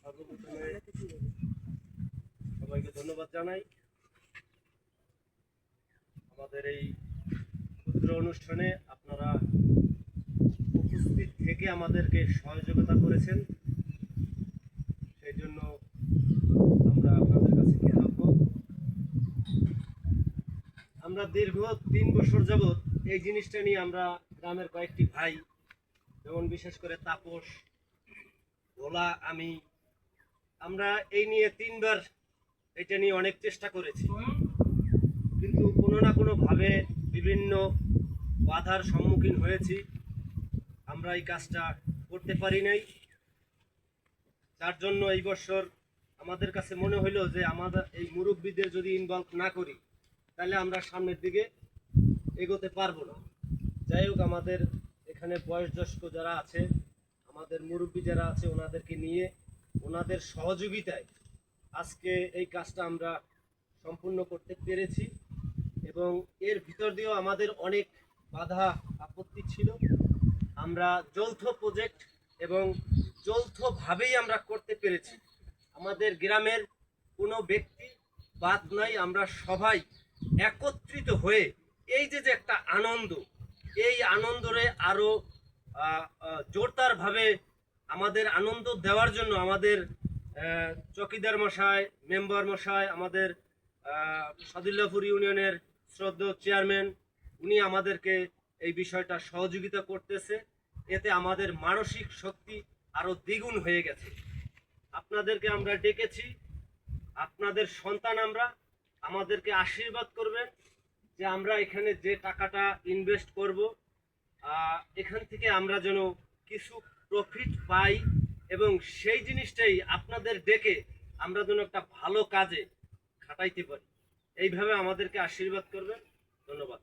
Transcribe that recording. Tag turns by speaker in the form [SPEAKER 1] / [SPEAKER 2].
[SPEAKER 1] সর্বপ্রথমে সবাইকে ধন্যবাদ জানাই আমাদের এই ক্ষুদ্র অনুষ্ঠানে আপনারা উপস্থিত থেকে আমাদেরকে সহযোগিতা করেছেন, সেই জন্য আমরা আপনাদের কাছে কৃতজ্ঞ। আমরা দীর্ঘ 3 বছর যাবৎ এই জিনিসটা নিয়ে আমরা গ্রামের কয়েকটি ভাই, যেমন বিশেষ করে তাপস, ভোলা, আমরা এই নিয়ে 3 বার এটা নিয়ে অনেক চেষ্টা করেছি, কিন্তু কোনো না কোনোভাবে বিভিন্ন বাধার সম্মুখীন হয়েছি। আমরা এই কাজটা করতে পারি নাই। তার জন্য এই বছর আমাদের কাছে মনে হইলো যে আমাদের এই মুরব্বীদের যদি ইনভলভ না করি তাহলে আমরা সামনের দিকে এগোতে পারবো না। যাই হোক, আমাদের এখানে বয়োজ্যেষ্ঠ যারা আছে, আমাদের মুরব্বী যারা আছে, ওনাদেরকে নিয়ে ওনাদের সহযোগিতায় আজকে এই কাজটা আমরা সম্পূর্ণ করতে পেরেছি। এবং এর ভিতর দিয়েও আমাদের অনেক বাধা আপত্তি ছিল। আমরা যৌথ প্রজেক্ট এবং যৌথভাবেই আমরা করতে পেরেছি। আমাদের গ্রামের কোনো ব্যক্তি বাদ নাই, আমরা সবাই একত্রিত হয়ে এই যে একটা আনন্দ, এই আনন্দরে আরও জোরদারভাবে আমাদের আনন্দ দেওয়ার জন্য আমাদের চকিদার মশাই, মেম্বার মশাই, আমাদের সাদুল্লাপুর ইউনিয়নের শ্রদ্ধেয় চেয়ারম্যান, উনি আমাদেরকে এই বিষয়টা সহযোগিতা করতেছে। এতে আমাদের মানসিক শক্তি আরও দ্বিগুণ হয়ে গেছে। আপনাদেরকে আমরা ডেকেছি, আপনাদের সন্তান আমরা, আমাদেরকে আশীর্বাদ করবেন যে আমরা এখানে যে টাকাটা ইনভেস্ট করব, এখান থেকে আমরা যেন কিছু প্রফিট পাই এবং সেই জিনিসটাই আপনাদের ডেকে আমরা যেন একটা ভালো কাজে খাটাইতে পারি। এইভাবে আমাদেরকে আশীর্বাদ করবেন। ধন্যবাদ।